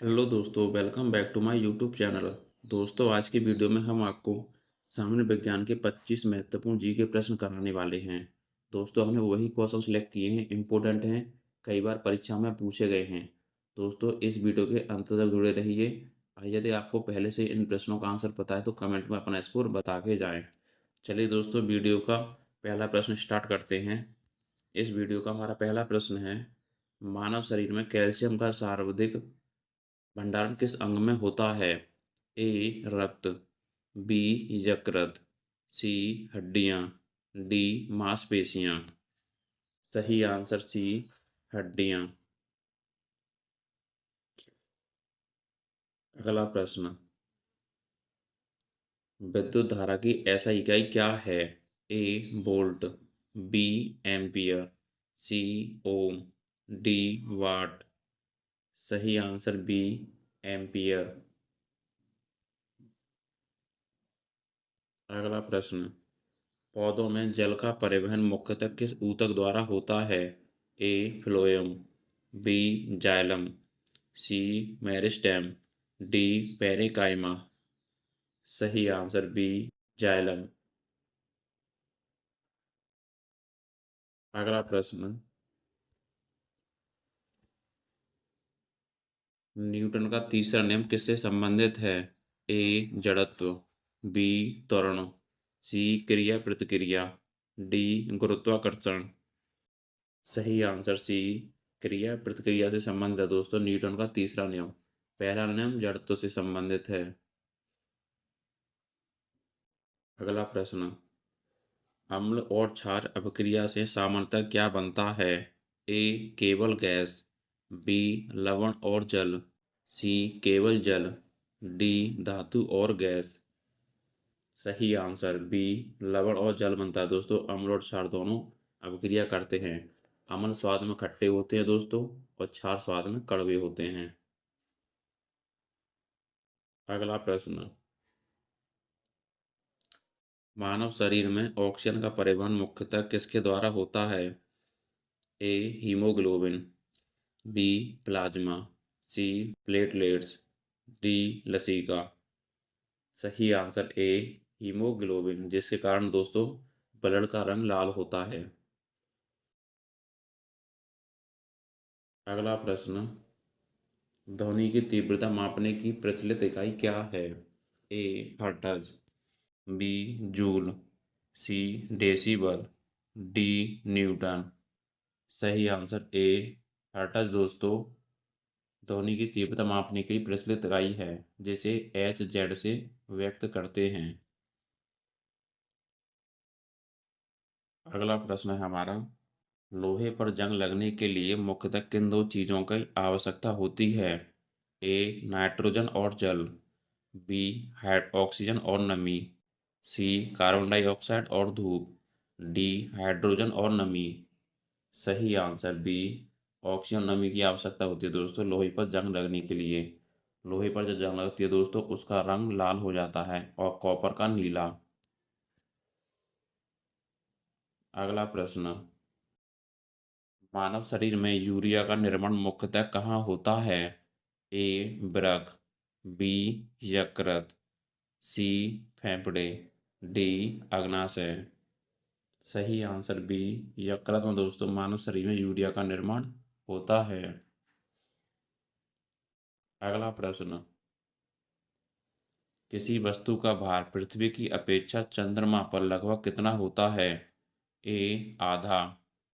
Hello दोस्तों, welcome back to my YouTube channel. दोस्तों, आज की वीडियो में हम आपको सामान्य विज्ञान के 25 महत्वपूर्ण जीके प्रश्न कराने वाले हैं। दोस्तों, हमने वही क्वेश्चन सेलेक्ट किए हैं, इम्पोर्टेंट हैं, कई बार परीक्षा में पूछे गए हैं। दोस्तों, इस वीडियो के अंत तक जुड़े रहिए। यदि आपको पहले से इन प्रश्नों का आंसर पता है तो कमेंट में अपना स्कोर बता के जाएँ। चलिए दोस्तों, वीडियो का पहला प्रश्न स्टार्ट करते हैं। इस वीडियो का हमारा पहला प्रश्न है, मानव शरीर में कैल्शियम का सर्वाधिक भंडारण किस अंग में होता है? ए रक्त, बी यकृत, सी हड्डियां, डी मांसपेशियां। सही आंसर सी हड्डियां। अगला प्रश्न, विद्युत धारा की ऐसा इकाई क्या है? ए वोल्ट, बी एम्पियर, सी ओम, डी वाट। सही आंसर बी एम्पियर। अगला प्रश्न, पौधों में जल का परिवहन मुख्यतः किस ऊतक द्वारा होता है? ए फ्लोएम, बी जाइलम, सी मेरिस्टेम, डी पेरिकाइमा। सही आंसर बी जाइलम। अगला प्रश्न, न्यूटन का तीसरा नियम किससे संबंधित है? ए जड़त्व, बी त्वरण, सी क्रिया प्रतिक्रिया, डी गुरुत्वाकर्षण। सही आंसर सी क्रिया प्रतिक्रिया से संबंधित है दोस्तों न्यूटन का तीसरा नियम। पहला नियम जड़त्व से संबंधित है। अगला प्रश्न, अम्ल और क्षार अभिक्रिया से सामान्यतः क्या बनता है? ए केवल गैस, बी लवण और जल, सी केवल जल, डी धातु और गैस। सही आंसर बी लवण और जल बनता है दोस्तों। अम्ल और क्षार दोनों अभिक्रिया करते हैं। अम्ल स्वाद में खट्टे होते हैं दोस्तों और क्षार स्वाद में कड़वे होते हैं। अगला प्रश्न, मानव शरीर में ऑक्सीजन का परिवहन मुख्यतः किसके द्वारा होता है? A haemoglobin, B plasma, C platelets, D लसीका। सही आंसर ए हीमोग्लोबिन, जिसके कारण दोस्तों ब्लड का रंग लाल होता है। अगला प्रश्न, ध्वनि की तीव्रता मापने की प्रचलित इकाई क्या है? ए हर्ट्ज, बी जूल, सी डेसिबल, डी न्यूटन। सही आंसर ए हर्ट्ज दोस्तों ध्वनि की तीव्रता मापने की प्रचलित इकाई है, जिसे एच जेड से व्यक्त करते हैं। अगला प्रश्न है हमारा, लोहे पर जंग लगने के लिए मुख्यतः किन दो चीज़ों की आवश्यकता होती है? ए नाइट्रोजन और जल, बी ऑक्सीजन और नमी, सी कार्बन डाइऑक्साइड और धूप, डी हाइड्रोजन और नमी। सही आंसर बी ऑक्सीजन नमी की आवश्यकता होती है दोस्तों लोहे पर जंग लगने के लिए। लोहे पर जब जंग लगती है दोस्तों उसका रंग लाल हो जाता है और कॉपर का नीला। अगला प्रश्न, मानव शरीर में यूरिया का निर्माण मुख्यतः कहाँ होता है? ए वृक्क, बी यकृत, सी फेफड़े, डी अग्नाशय। सही आंसर बी यकृत में दोस्तों मानव शरीर में यूरिया का निर्माण होता है। अगला प्रश्न, किसी वस्तु का भार पृथ्वी की अपेक्षा चंद्रमा पर लगभग कितना होता है? ए आधा,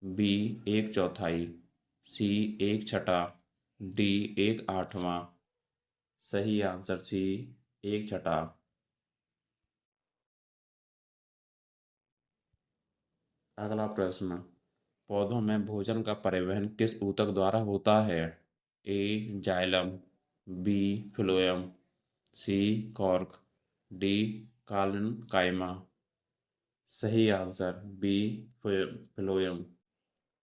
बी एक चौथाई, सी एक छठा, डी एक आठवां। सही आंसर सी एक छठा। अगला प्रश्न, पौधों में भोजन का परिवहन किस ऊतक द्वारा होता है? ए जाइलम, बी फ्लोएम, सी कॉर्क, डी कालन काइमा। सही आंसर बी फ्लोएम।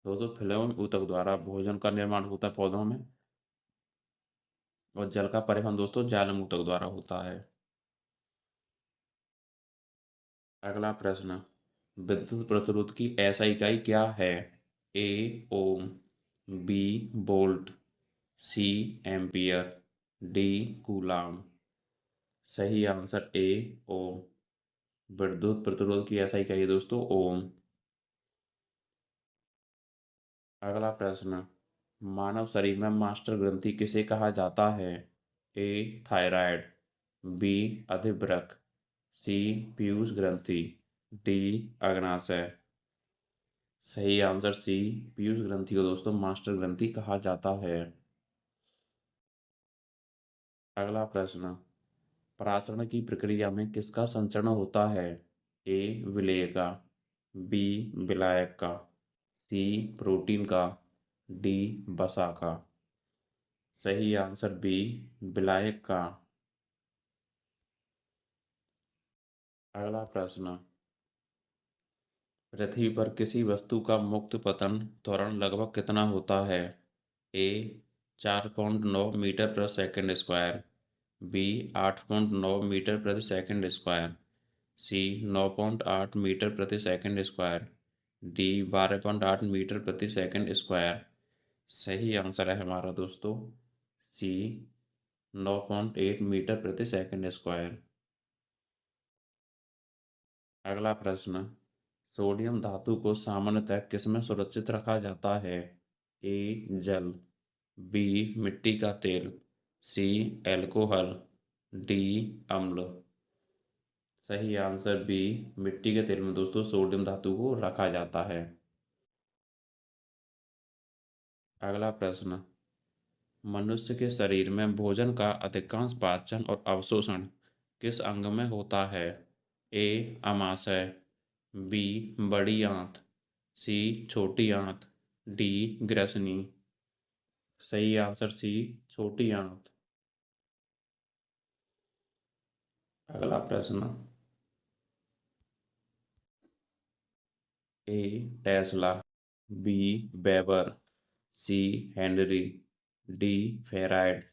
दोस्तों फ्लोएम ऊतक द्वारा भोजन का निर्माण होता है पौधों में और जल का परिवहन दोस्तों जाइलम ऊतक द्वारा होता है। अगला प्रश्न, विद्युत प्रतिरोध की ऐसा इकाई क्या है? ए ओम, बी वोल्ट, सी एम्पियर, डी कूलाम। सही आंसर ए ओम। विद्युत प्रतिरोध की ऐसा ही कहिए दोस्तों, ओम। अगला प्रश्न, मानव शरीर में मास्टर ग्रंथि किसे कहा जाता है? ए थायराइड, बी अधिवृक्क, सी पीयूष ग्रंथि, डी अग्नाशय। सही आंसर सी पीयूष ग्रंथि को दोस्तों मास्टर ग्रंथि कहा जाता है। अगला प्रश्न, परासरण की प्रक्रिया में किसका संचरण होता है? ए विलेय का, बी विलायक का, सी प्रोटीन का, डी वसा का। सही आंसर बी विलायक का। अगला प्रश्न, पृथ्वी पर किसी वस्तु का मुक्त पतन त्वरण लगभग कितना होता है? ए 4.9 मीटर प्रति सेकंड स्क्वायर, बी 8.9 मीटर प्रति सेकंड स्क्वायर, सी 9.8 मीटर प्रति सेकंड स्क्वायर, डी 12.8 मीटर प्रति सेकंड स्क्वायर। सही आंसर है हमारा दोस्तों सी 9.8 मीटर प्रति सेकंड स्क्वायर। अगला प्रश्न, सोडियम धातु को सामान्यतः किसमें सुरक्षित रखा जाता है? ए जल, बी मिट्टी का तेल, सी एल्कोहल, डी अम्ल। सही आंसर बी मिट्टी के तेल में दोस्तों सोडियम धातु को रखा जाता है। अगला प्रश्न, मनुष्य के शरीर में भोजन का अधिकांश पाचन और अवशोषण किस अंग में होता है? ए अमाशय, बी बड़ी आंत, सी छोटी आंत, डी ग्रसनी। सही आंसर सी छोटी आंत। अगला प्रश्न, ए टेस्ला, बी वेबर, सी हेनरी, डी फेराइड।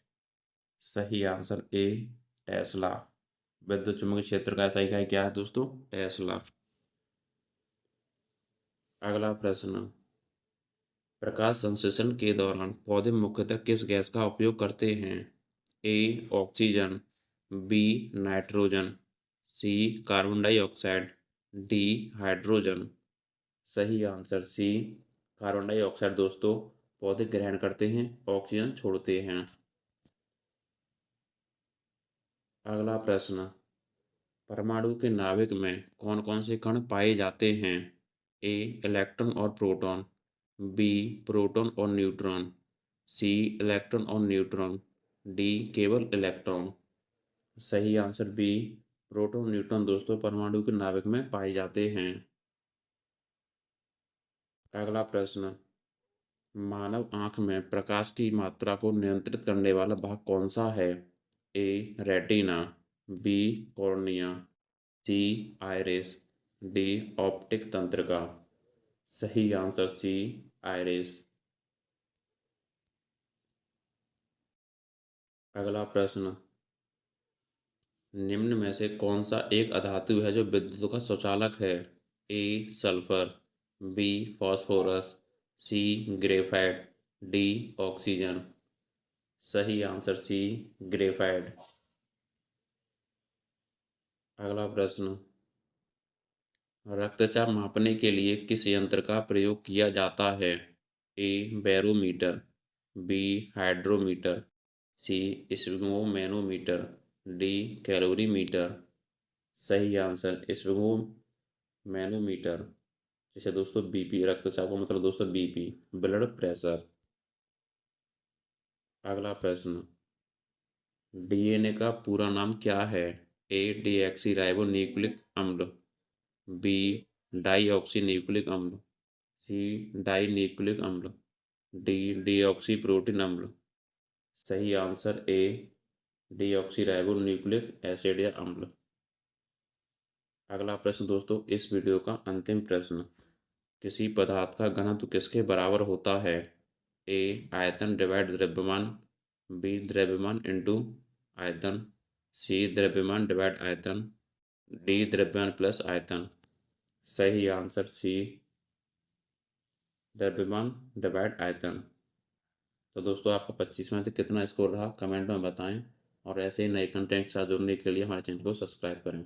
सही आंसर ए टेस्ला। विद्युत चुंबकीय क्षेत्र का सही इकाई क्या है दोस्तों? टेस्ला। अगला प्रश्न, प्रकाश संश्लेषण के दौरान पौधे मुख्यतः किस गैस का उपयोग करते हैं? A oxygen, B nitrogen, C carbon dioxide, D hydrogen. सही आंसर सी कार्बन डाइऑक्साइड दोस्तों पौधे ग्रहण करते हैं, ऑक्सीजन छोड़ते हैं। अगला प्रश्न, परमाणु के नाभिक में कौन कौन से कण पाए जाते हैं? ए इलेक्ट्रॉन और प्रोटॉन, बी प्रोटॉन और न्यूट्रॉन, सी इलेक्ट्रॉन और न्यूट्रॉन, डी केवल इलेक्ट्रॉन। सही आंसर बी प्रोटॉन न्यूट्रॉन दोस्तों परमाणु के नाभिक में पाए जाते हैं। अगला प्रश्न, मानव आंख में प्रकाश की मात्रा को नियंत्रित करने वाला भाग कौन सा है? ए रेटिना, बी कॉर्निया, सी आइरिस, डी ऑप्टिक तंत्रिका। सही आंसर सी आइरिस। अगला प्रश्न, निम्न में से कौन सा एक अधातु है जो विद्युत का सुचालक है? ए सल्फर, बी फास्फोरस, सी ग्रेफाइट, डी ऑक्सीजन। सही आंसर सी ग्रेफाइट। अगला प्रश्न, रक्तचाप मापने के लिए किस यंत्र का प्रयोग किया जाता है? ए बैरोमीटर, बी हाइड्रोमीटर, सी स्फिग्मोमैनोमीटर, डी कैलोरीमीटर। सही आंसर स्फिग्मोमैनोमीटर, जिसे दोस्तों बीपी रक्तचाप का मतलब दोस्तों बीपी ब्लड प्रेशर। अगला प्रश्न, डीएनए का पूरा नाम क्या है? ए डीऑक्सी न्यूक्लिक अम्ल, बी डाईऑक्सी न्यूक्लिक अम्ल, सी डाई न्यूक्लिक अम्ल, डी डीऑक्सी प्रोटीन अम्ल। सही आंसर ए डीऑक्सी न्यूक्लिक एसिड या अम्ल। अगला प्रश्न दोस्तों इस वीडियो का अंतिम प्रश्न, किसी पदार्थ का घनत्व किसके बराबर होता है? ए आयतन डिवाइड द्रव्यमान, बी द्रव्यमान इंटू आयतन, सी द्रव्यमान डिवाइड आयतन, डी द्रव्यमान प्लस आयतन। सही आंसर सी द्रव्यमान डिवाइड आयतन। तो दोस्तों आपका 25 में से कितना स्कोर रहा कमेंट में बताएँ और ऐसे ही नए कंटेंट के साथ जुड़ने के लिए हमारे चैनल को सब्सक्राइब करें।